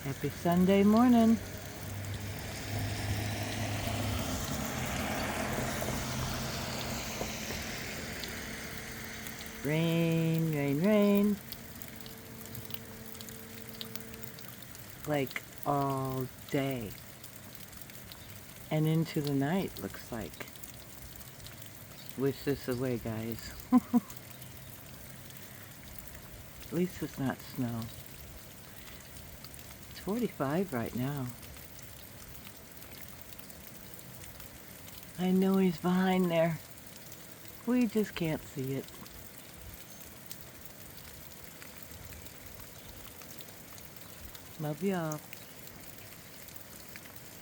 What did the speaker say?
Happy Sunday morning. Rain, rain, rain. Like all day. And into the night, looks like. Wish this away, guys. At least it's not snow. It's 45 right now. I know he's behind there. We just can't see it. Love y'all.